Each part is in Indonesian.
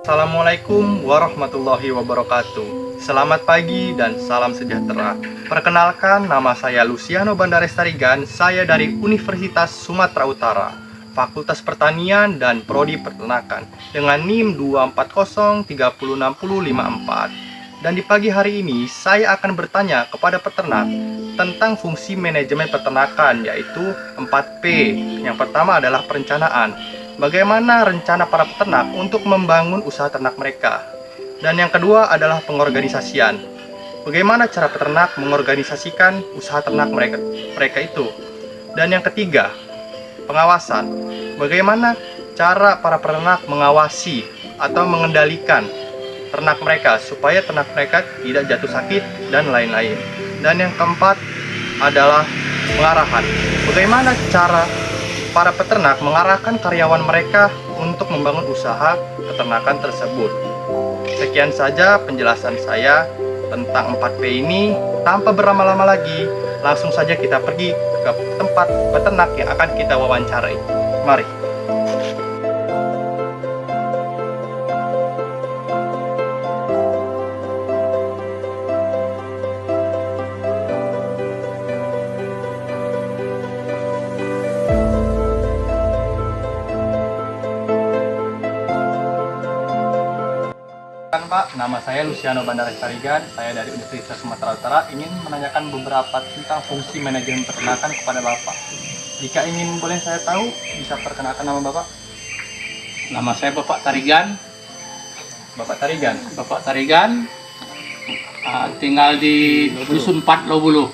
Assalamualaikum warahmatullahi wabarakatuh. Selamat pagi dan salam sejahtera. Perkenalkan, nama saya Luciano Bandares Tarigan. Saya dari Universitas Sumatera Utara, Fakultas Pertanian dan Prodi Peternakan dengan NIM 240306054. Dan di pagi hari ini saya akan bertanya kepada peternak tentang fungsi manajemen peternakan, yaitu 4P. Yang pertama adalah perencanaan. Bagaimana rencana para peternak untuk membangun usaha ternak mereka. Dan yang kedua adalah pengorganisasian. Bagaimana cara peternak mengorganisasikan usaha ternak mereka itu. Dan yang ketiga, pengawasan. Bagaimana cara para peternak mengawasi atau mengendalikan ternak mereka supaya ternak mereka tidak jatuh sakit dan lain-lain. Dan yang keempat adalah pengarahan. Bagaimana cara para peternak mengarahkan karyawan mereka untuk membangun usaha peternakan tersebut. Sekian saja penjelasan saya tentang 4P ini. Tanpa berlama-lama lagi, langsung saja kita pergi ke tempat peternak yang akan kita wawancarai. Mari. Pak, nama saya Luciano Bandares Tarigan. Saya dari Universitas Sumatera Utara ingin menanyakan beberapa tentang fungsi manajemen peternakan kepada Bapak. Jika ingin boleh saya tahu, bisa perkenalkan nama Bapak? Nama saya Bapak Tarigan. Bapak Tarigan. Bapak Tarigan tinggal di Dusun 4 Lobulu.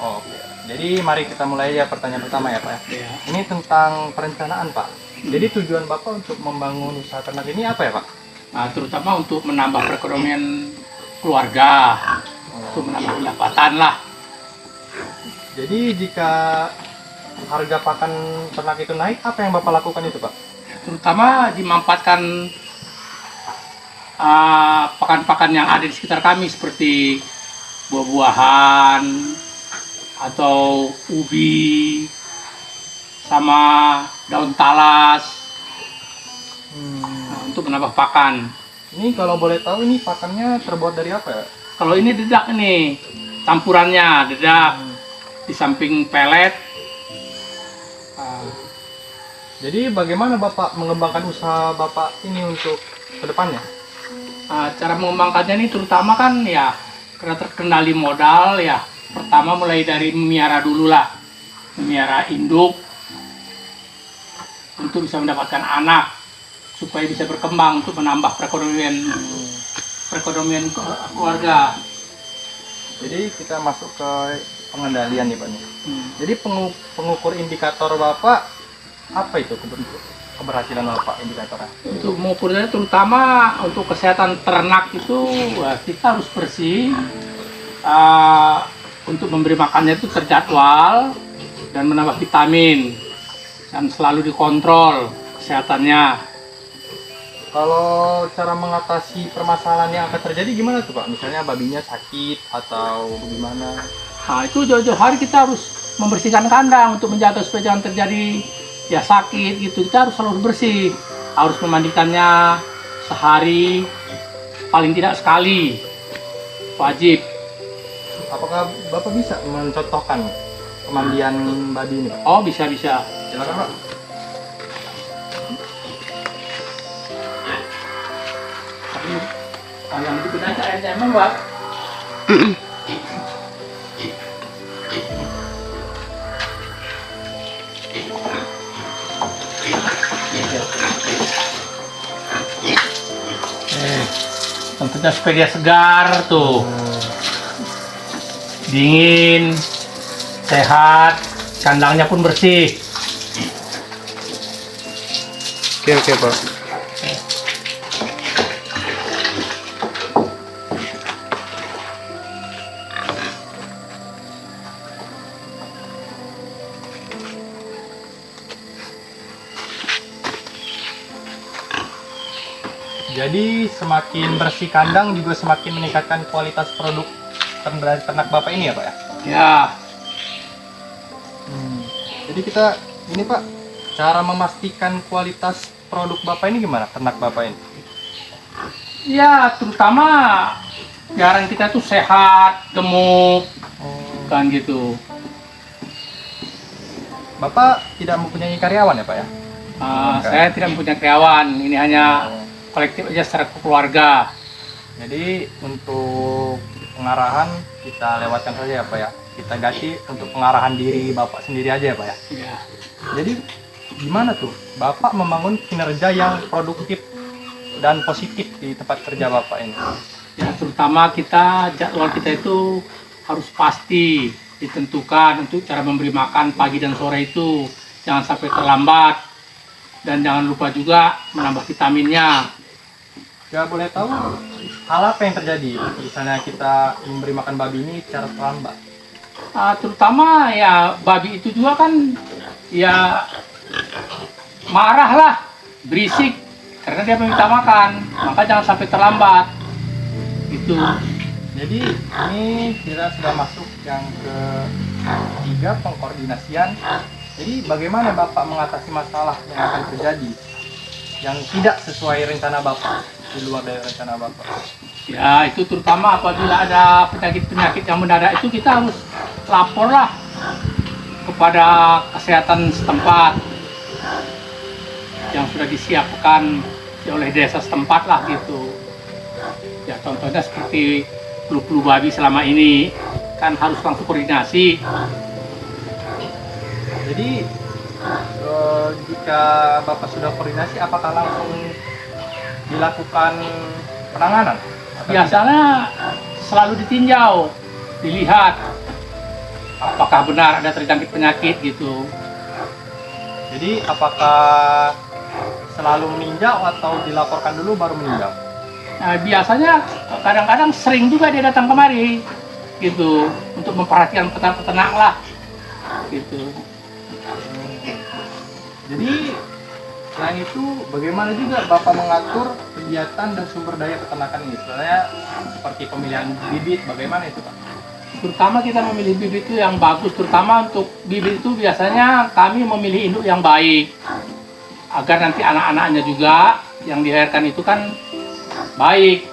Oh, oke. Jadi mari kita mulai ya pertanyaan pertama ya Pak. Ya. Ini tentang perencanaan Pak. Jadi tujuan Bapak untuk membangun usaha ternak ini apa ya Pak? Terutama untuk menambah perekonomian keluarga, untuk menambah pendapatan lah. Jadi jika harga pakan ternak itu naik, apa yang Bapak lakukan itu Pak? Terutama dimanfaatkan pakan-pakan yang ada di sekitar kami seperti buah-buahan atau ubi sama daun talas. Untuk menambah pakan. Ini kalau boleh tahu ini pakannya terbuat dari apa ya? Kalau ini dedak nih, campurannya dedak di samping pelet. Jadi bagaimana Bapak mengembangkan usaha Bapak ini untuk kedepannya? Cara mengembangkannya ini terutama kan ya karena terkendali modal ya. Pertama mulai dari memiara dulu lah, memiara induk untuk bisa mendapatkan anak, supaya bisa berkembang untuk menambah perekonomian keluarga. Jadi kita masuk ke pengendalian nih Pak. Jadi pengukur indikator Bapak apa itu keberhasilan Bapak indikatornya? Untuk mengukurnya terutama untuk kesehatan ternak itu kita harus bersih. Untuk memberi makannya itu terjadwal dan menambah vitamin dan selalu dikontrol kesehatannya. Kalau cara mengatasi permasalahan yang akan terjadi gimana tuh Pak? Misalnya babinya sakit atau gimana? Itu jauh-jauh hari kita harus membersihkan kandang untuk menjaga supaya jangan terjadi ya sakit gitu. Kita harus selalu bersih. Harus memandikannya sehari paling tidak sekali. Wajib. Apakah Bapak bisa mencontohkan pemandian babi ini Pak? Oh, bisa. Silakan Pak. Yang digunakan airnya emang Pak. Tentunya supaya dia segar tuh, dingin, sehat, kandangnya pun bersih. Oke Pak. Jadi semakin bersih kandang juga semakin meningkatkan kualitas produk dari ternak Bapak ini ya Pak ya? Ya. Jadi kita ini Pak, cara memastikan kualitas produk Bapak ini gimana? Ternak Bapak ini? Ya, terutama jarang kita tuh sehat, gemuk, kan gitu. Bapak tidak mempunyai karyawan ya Pak ya? Oke. Saya tidak mempunyai karyawan, ini hanya kolektif aja secara keluarga. Jadi untuk pengarahan kita lewatkan saja ya Pak ya. Kita ganti untuk pengarahan diri Bapak sendiri aja ya Pak ya. Ya. Jadi gimana tuh Bapak membangun kinerja yang produktif dan positif di tempat kerja Bapak ini? Ya, terutama jadwal kita itu harus pasti ditentukan untuk cara memberi makan pagi dan sore itu. Jangan sampai terlambat. Dan jangan lupa juga menambah vitaminnya. Ya boleh tahu hal apa yang terjadi misalnya kita memberi makan babi ini secara terlambat? Terutama ya babi itu juga kan ya marah lah, berisik karena dia meminta makan, maka jangan sampai terlambat gitu. Jadi ini kita sudah masuk yang ketiga, pengkoordinasian. Jadi bagaimana Bapak mengatasi masalah yang akan terjadi yang tidak sesuai rencana Bapak, di luar dari rencana Bapak? Ya, itu terutama apabila ada penyakit-penyakit yang mendadak itu kita harus laporlah kepada kesehatan setempat yang sudah disiapkan oleh desa setempat lah gitu. Ya, contohnya seperti flu babi selama ini kan harus langsung koordinasi. Jadi jika Bapak sudah koordinasi, apakah langsung dilakukan penanganan? Atau Biasanya selalu ditinjau, dilihat apakah benar ada terjangkit penyakit gitu. Jadi apakah selalu meninjau atau dilaporkan dulu baru meninjau? Nah, biasanya kadang-kadang sering juga dia datang kemari gitu untuk memperhatikan peternak lah gitu. Jadi selain itu bagaimana juga Bapak mengatur kegiatan dan sumber daya peternakan ini? Soalnya seperti pemilihan bibit, bagaimana itu Pak? Terutama kita memilih bibit itu yang bagus, terutama untuk bibit itu biasanya kami memilih induk yang baik agar nanti anak-anaknya juga yang dilahirkan itu kan baik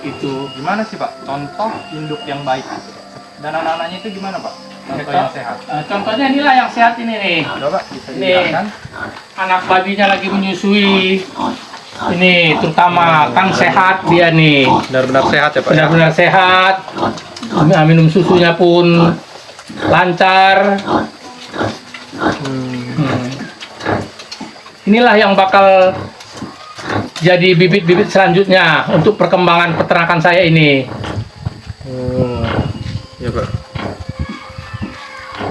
gitu. Gimana sih Pak contoh induk yang baik itu? Dan anak-anaknya itu gimana Pak? Contoh yang sehat. Contohnya inilah yang sehat ini nih. Coba bisa Nih. dijelaskan. Anak babinya lagi menyusui. Ini terutama kan sehat dia nih. Benar-benar sehat ya Pak? Benar-benar sehat. Minum susunya pun lancar. Inilah yang bakal jadi bibit-bibit selanjutnya untuk perkembangan peternakan saya ini. Ya Pak.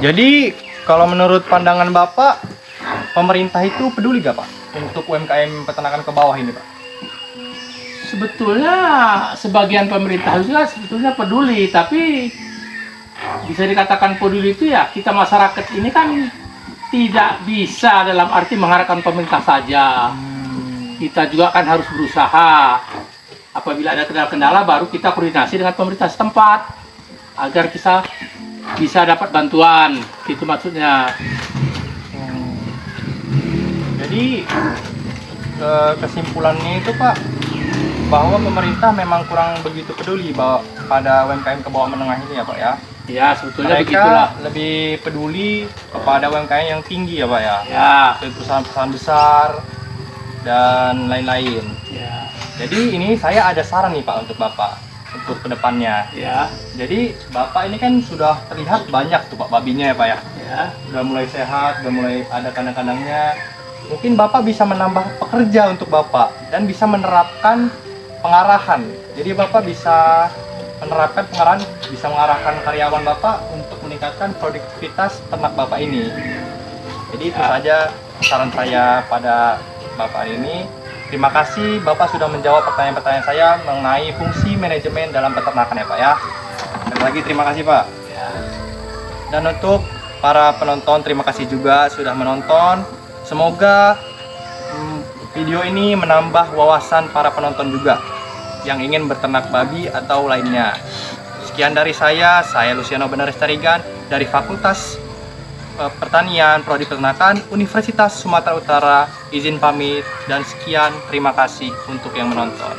Jadi kalau menurut pandangan Bapak, pemerintah itu peduli gak Pak untuk UMKM peternakan ke bawah ini Pak? Sebetulnya sebagian pemerintah juga sebetulnya peduli, tapi bisa dikatakan peduli itu ya kita masyarakat ini kan tidak bisa dalam arti mengharapkan pemerintah saja. Kita juga kan harus berusaha. Apabila ada kendala-kendala baru kita koordinasi dengan pemerintah setempat agar kita bisa dapat bantuan. Itu maksudnya. Jadi kesimpulannya itu Pak, bahwa pemerintah memang kurang begitu peduli pada UMKM ke bawah menengah ini ya Pak ya. Ya, sebetulnya Mereka begitulah. lebih peduli kepada UMKM yang tinggi ya Pak ya. Ya. Perusahaan-perusahaan besar dan lain-lain. Ya. Jadi ini saya ada saran nih Pak untuk Bapak untuk kedepannya. Ya. Jadi Bapak ini kan sudah terlihat banyak tuh Pak babinya ya Pak ya. Ya. Udah mulai sehat, udah mulai ada kandang-kandangnya. Mungkin Bapak bisa menambah pekerja untuk Bapak dan bisa menerapkan pengarahan. Jadi Bapak bisa menerapkan pengarahan, bisa mengarahkan karyawan Bapak untuk meningkatkan produktivitas ternak Bapak ini. Jadi itu saja saran saya pada Bapak ini. Terima kasih Bapak sudah menjawab pertanyaan-pertanyaan saya mengenai fungsi manajemen dalam peternakan ya Pak ya. Sekali lagi terima kasih Pak. Ya. Dan untuk para penonton terima kasih juga sudah menonton. Semoga video ini menambah wawasan para penonton juga yang ingin berternak babi atau lainnya. Sekian dari saya Luciano Benarestarigan dari Fakultas Pertanian Prodi Peternakan Universitas Sumatera Utara. Izin pamit dan sekian, terima kasih untuk yang menonton.